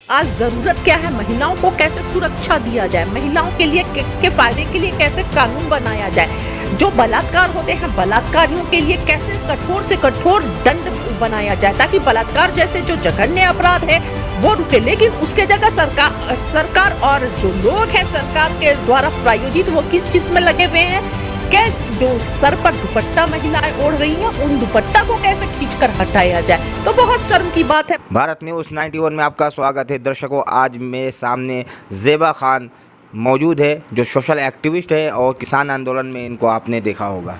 आज जरूरत क्या है, महिलाओं को कैसे सुरक्षा दिया जाए, महिलाओं के लिए के फायदे के लिए कैसे कानून बनाया जाए, जो बलात्कार होते हैं बलात्कारियों के लिए कैसे कठोर से कठोर दंड बनाया जाए ताकि बलात्कार जैसे जो जघन्य अपराध है वो रुके। लेकिन उसके जगह सरकार और जो लोग हैं सरकार के द्वारा प्रायोजित वो किस चीज में लगे हुए हैं, कैसे जो सर पर दुपट्टा महिलाएं ओढ़ रही हैं उन दुपट्टा को कैसे खींचकर हटाया जाए, तो बहुत शर्म की बात है। भारत न्यूज़ 91 में आपका स्वागत है। दर्शकों, आज मेरे सामने ज़ेबा खान मौजूद है जो सोशल एक्टिविस्ट है और किसान आंदोलन में इनको आपने देखा होगा।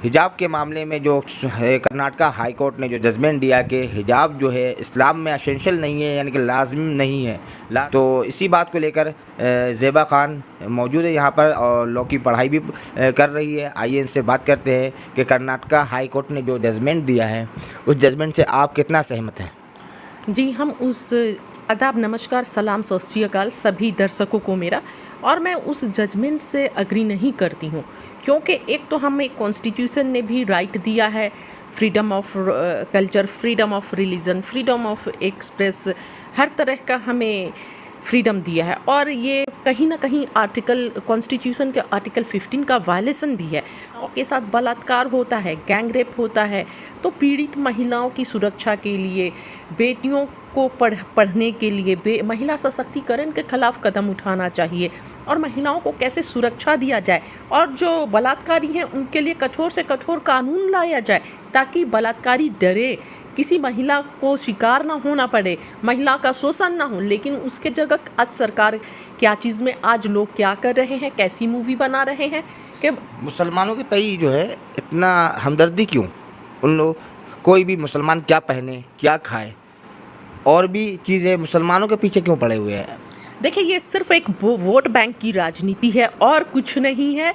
हिजाब के मामले में जो कर्नाटक हाई कोर्ट ने जो जजमेंट दिया कि हिजाब जो है इस्लाम में एसेंशियल नहीं है, यानी कि लाजिम नहीं है, तो इसी बात को लेकर ज़ेबा खान मौजूद है यहाँ पर और लॉ की पढ़ाई भी कर रही है। आइए इनसे बात करते हैं कि कर्नाटक हाई कोर्ट ने जो जजमेंट दिया है उस जजमेंट से आप कितना सहमत हैं। जी, हम उस आदाब, नमस्कार, सलाम, सत श्री अकाल सभी दर्शकों को मेरा, और मैं उस जजमेंट से अग्री नहीं करती हूँ क्योंकि एक तो हमें कॉन्स्टिट्यूशन ने भी राइट दिया है, freedom of culture, freedom of religion, freedom of express, हर तरह का हमें फ्रीडम दिया है। और ये कहीं ना कहीं कॉन्स्टिट्यूशन के आर्टिकल 15 का वायलेशन भी है। और के साथ बलात्कार होता है, गैंग रेप होता है, तो पीड़ित महिलाओं की सुरक्षा के लिए, बेटियों को पढ़ने के लिए, महिला सशक्तिकरण के खिलाफ कदम उठाना चाहिए और महिलाओं को कैसे सुरक्षा दिया जाए, और जो बलात्कारी हैं उनके लिए कठोर से कठोर कानून लाया जाए ताकि बलात्कारी डरे, किसी महिला को शिकार ना होना पड़े, महिला का शोषण ना हो। लेकिन उसके जगह आज सरकार क्या चीज़ में, आज लोग क्या कर रहे हैं, कैसी मूवी बना रहे हैं कि मुसलमानों के प्रति जो है इतना हमदर्दी क्यों, उन लोग कोई भी मुसलमान क्या पहने क्या खाए और भी चीज़ें मुसलमानों के पीछे क्यों पड़े हुए हैं। देखिए, ये सिर्फ एक वोट बैंक की राजनीति है और कुछ नहीं है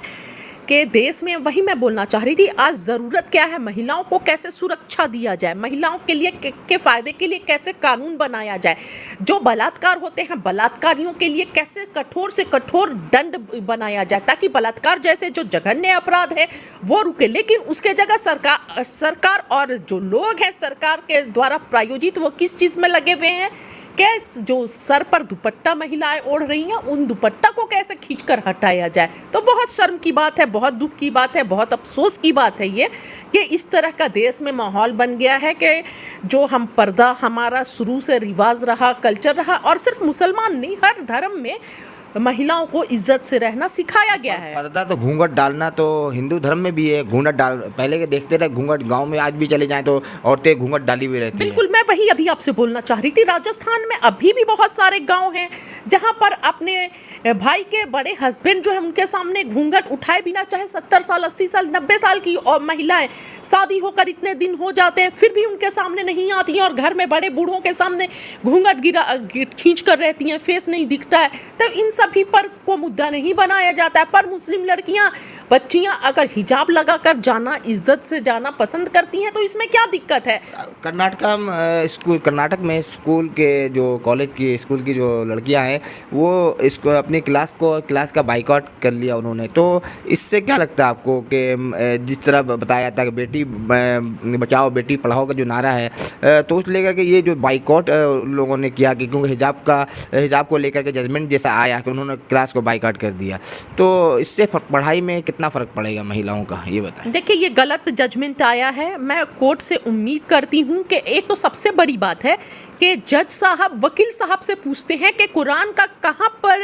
कि देश में, वही मैं बोलना चाह रही थी, आज ज़रूरत क्या है, महिलाओं को कैसे सुरक्षा दिया जाए, महिलाओं के लिए के फायदे के लिए कैसे कानून बनाया जाए, जो बलात्कार होते हैं बलात्कारियों के लिए कैसे कठोर से कठोर दंड बनाया जाए ताकि बलात्कार जैसे जो जघन्य अपराध है वो रुके। लेकिन उसके जगह सरकार और जो लोग हैं सरकार के द्वारा प्रायोजित वो किस चीज़ में लगे हुए हैं, कैसे जो सर पर दुपट्टा महिलाएं ओढ़ रही हैं उन दुपट्टा को कैसे खींचकर हटाया जाए, तो बहुत शर्म की बात है, बहुत दुख की बात है, बहुत अफसोस की बात है ये कि इस तरह का देश में माहौल बन गया है कि जो हम पर्दा हमारा शुरू से रिवाज रहा, कल्चर रहा, और सिर्फ मुसलमान नहीं हर धर्म में महिलाओं को इज्जत से रहना सिखाया गया है। पर्दा तो घूंघट डालना तो हिंदू धर्म में भी है, घूंघट डाल पहले के देखते रहे, घूंघट गांव में आज भी चले जाएं तो औरतें घूंघट डाली हुई रहती हैं। बिल्कुल, मैं वही अभी आपसे बोलना चाह रही थी। राजस्थान में अभी भी बहुत सारे गांव हैं जहां पर अपने भाई के बड़े हस्बैंड जो है उनके सामने घूंघट उठाए बिना, चाहे 70 साल 80 साल 90 साल की और महिलाएं शादी होकर इतने दिन हो जाते हैं फिर भी उनके सामने नहीं आती हैं और घर में बड़े बूढ़ों के सामने घूंघट खींच कर रहती हैं, फेस नहीं दिखता है। तब इन सभी पर को मुद्दा नहीं बनाया जाता है। पर मुस्लिम लड़कियां, बच्चियां अगर हिजाब लगाकर जाना, इज्जत से जाना पसंद करती हैं तो इसमें क्या दिक्कत है। कर्नाटक में स्कूल के जो कॉलेज की स्कूल की जो लड़कियां हैं वो इसको अपनी क्लास का बाइकआउट कर लिया उन्होंने। तो इससे क्या लगता है आपको कि जिस तरह बताया था कि बेटी बचाओ बेटी पढ़ाओ का जो नारा है, तो उस लेकर के ये जो बाइकआउट लोगों ने किया कि क्योंकि हिजाब को लेकर के जजमेंट जैसा आया कि उन्होंने क्लास को बाइकआउट कर दिया, तो इससे पढ़ाई में कितना फ़र्क पड़ेगा महिलाओं का, ये बताएं। देखिए, ये गलत जजमेंट आया है। मैं कोर्ट से उम्मीद करती हूँ कि एक तो सबसे बड़ी बात है कि जज साहब वकील साहब से पूछते हैं कि कुरान का कहाँ पर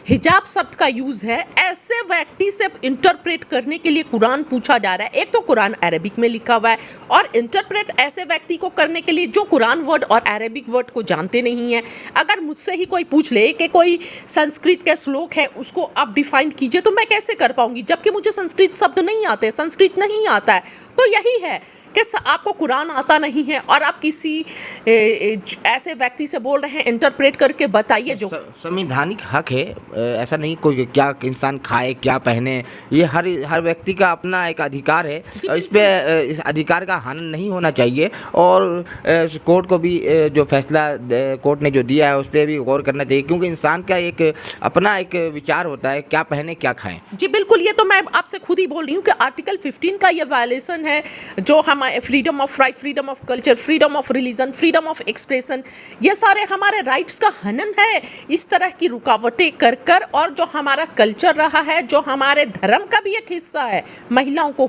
हिजाब शब्द का यूज़ है। ऐसे व्यक्ति से इंटरप्रेट करने के लिए कुरान पूछा जा रहा है। एक तो कुरान अरेबिक में लिखा हुआ है और इंटरप्रेट ऐसे व्यक्ति को करने के लिए जो कुरान वर्ड और अरेबिक वर्ड को जानते नहीं है। अगर मुझसे ही कोई पूछ ले कि कोई संस्कृत के श्लोक है उसको आप डिफाइन कीजिए, तो मैं कैसे कर पाऊंगी जबकि मुझे संस्कृत शब्द नहीं आते, संस्कृत नहीं आता है। तो यही है कि आपको कुरान आता नहीं है और आप किसी ऐसे व्यक्ति से बोल रहे हैं इंटरप्रेट करके बताइए। जो संवैधानिक हक है, ऐसा नहीं कोई क्या इंसान खाए क्या पहने, ये हर व्यक्ति का अपना एक अधिकार है और इस पे इस अधिकार का हनन नहीं होना चाहिए। और कोर्ट को भी जो फैसला कोर्ट ने जो दिया है उस पर भी गौर करना चाहिए क्योंकि इंसान का एक अपना एक विचार होता है क्या पहने क्या खाएं। जी बिल्कुल, ये तो मैं आपसे खुद ही बोल रही हूँ कि आर्टिकल 15 का ये वायलेशन है जो हम freedom of right, freedom of culture, freedom of religion, freedom of expression, ये सारे हमारे राइट्स का हनन है। इस तरह की रुकावटें कर कर, और जो हमारा कल्चर रहा है, जो हमारे धर्म का भी एक हिस्सा है, महिलाओं को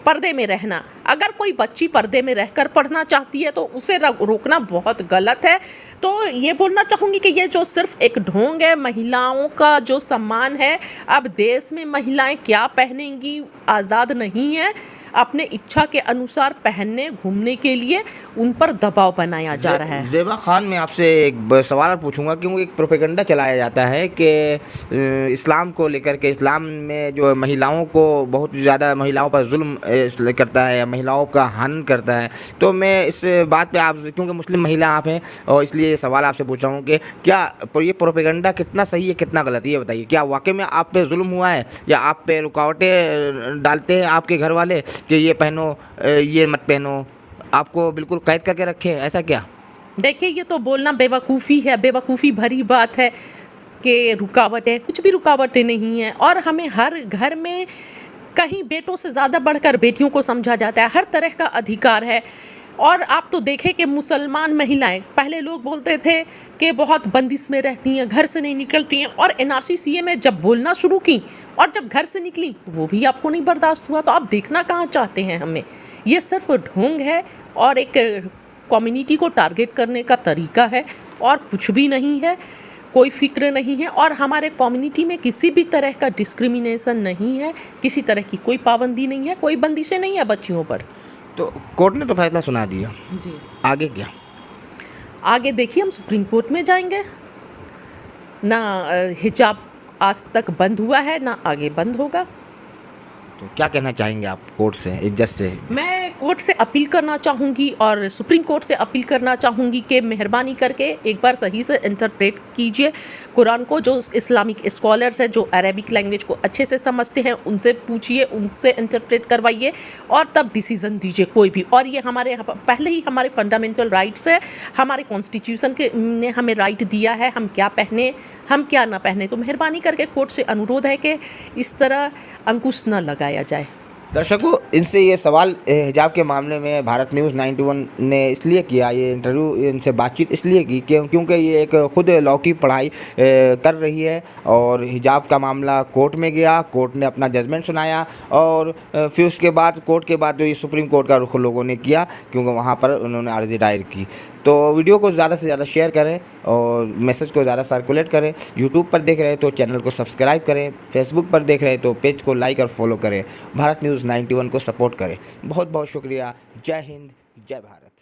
पर्दे में रहना। अगर कोई बच्ची पर्दे में रहकर पढ़ना चाहती है तो उसे रोकना बहुत गलत है। तो ये बोलना चाहूँगी कि ये जो सिर्फ एक ढोंग है, महिलाओं का जो सम्मान है, अब देश में महिलाएं क्या पहनेंगी आज़ाद नहीं है। अपने इच्छा के अनुसार पहनने घूमने के लिए उन पर दबाव बनाया जा रहा है। ज़ेबा खान, मैं आपसे एक सवाल पूछूंगा, क्योंकि एक प्रोपेगेंडा चलाया जाता है कि इस्लाम को लेकर के, इस्लाम में जो महिलाओं को बहुत ज़्यादा महिलाओं पर जुल्म करता है, महिलाओं का हनन करता है। तो मैं इस बात पे आप, क्योंकि मुस्लिम महिला आप हैं, और इसलिए ये सवाल आपसे पूछ रहा हूँ कि क्या ये प्रोपेगेंडा कितना सही है, कितना गलत है, ये बताइए। क्या वाकई में आप पे जुल्म हुआ है, या आप पे रुकावटें डालते हैं आपके घर वाले कि ये पहनो, ये मत पहनो, आपको बिल्कुल कैद करके रखे, ऐसा क्या? देखिए, ये तो बोलना बेवकूफ़ी है, बेवकूफ़ी भरी बात है कि रुकावटें, कुछ भी रुकावटें नहीं हैं। और हमें हर घर में कहीं बेटों से ज़्यादा बढ़कर बेटियों को समझा जाता है, हर तरह का अधिकार है। और आप तो देखें कि मुसलमान महिलाएं, पहले लोग बोलते थे कि बहुत बंदिश में रहती हैं, घर से नहीं निकलती हैं, और एनआरसी सीए में जब बोलना शुरू की और जब घर से निकली वो भी आपको नहीं बर्दाश्त हुआ। तो आप देखना कहाँ चाहते हैं हमें? ये सिर्फ ढोंग है और एक कम्युनिटी को टारगेट करने का तरीका है, और कुछ भी नहीं है। कोई फिक्र नहीं है, और हमारे कम्युनिटी में किसी भी तरह का डिस्क्रिमिनेशन नहीं है, किसी तरह की कोई पाबंदी नहीं है, कोई बंदिशें नहीं है बच्चियों पर। तो कोर्ट ने तो फैसला सुना दिया जी, आगे क्या? आगे देखिए, हम सुप्रीम कोर्ट में जाएंगे ना। हिजाब आज तक बंद हुआ है, ना आगे बंद होगा। तो क्या कहना चाहेंगे आप कोर्ट से, जज से? मैं कोर्ट से अपील करना चाहूँगी, और सुप्रीम कोर्ट से अपील करना चाहूँगी कि मेहरबानी करके एक बार सही से इंटरप्रेट कीजिए कुरान को। जो इस्लामिक स्कॉलर्स हैं, जो अरेबिक लैंग्वेज को अच्छे से समझते हैं, उनसे पूछिए, उनसे इंटरप्रेट करवाइए, और तब डिसीज़न दीजिए कोई भी। और ये हमारे पहले ही हमारे फंडामेंटल राइट्स है, हमारे कॉन्स्टिट्यूशन के ने हमें राइट दिया है, हम क्या पहने, हम क्या ना पहने। तो मेहरबानी करके कोर्ट से अनुरोध है कि इस तरह अंकुश न लगाया जाए। दर्शकों, इनसे ये सवाल हिजाब के मामले में भारत न्यूज़ 91 ने इसलिए किया, ये इंटरव्यू, इनसे बातचीत इसलिए की क्योंकि ये एक खुद लॉ की पढ़ाई कर रही है, और हिजाब का मामला कोर्ट में गया, कोर्ट ने अपना जजमेंट सुनाया, और फिर उसके बाद कोर्ट के बाद जो ये सुप्रीम कोर्ट का रुख लोगों ने किया, क्योंकि वहाँ पर उन्होंने अर्जी दायर की। तो वीडियो को ज़्यादा से ज़्यादा शेयर करें और मैसेज को ज़्यादा सर्कुलेट करें। यूट्यूब पर देख रहे हैं तो चैनल को सब्सक्राइब करें, फेसबुक पर देख रहे हैं तो पेज को लाइक और फॉलो करें, भारत न्यूज़ 91 को सपोर्ट करें। बहुत बहुत शुक्रिया। जय हिंद, जय भारत।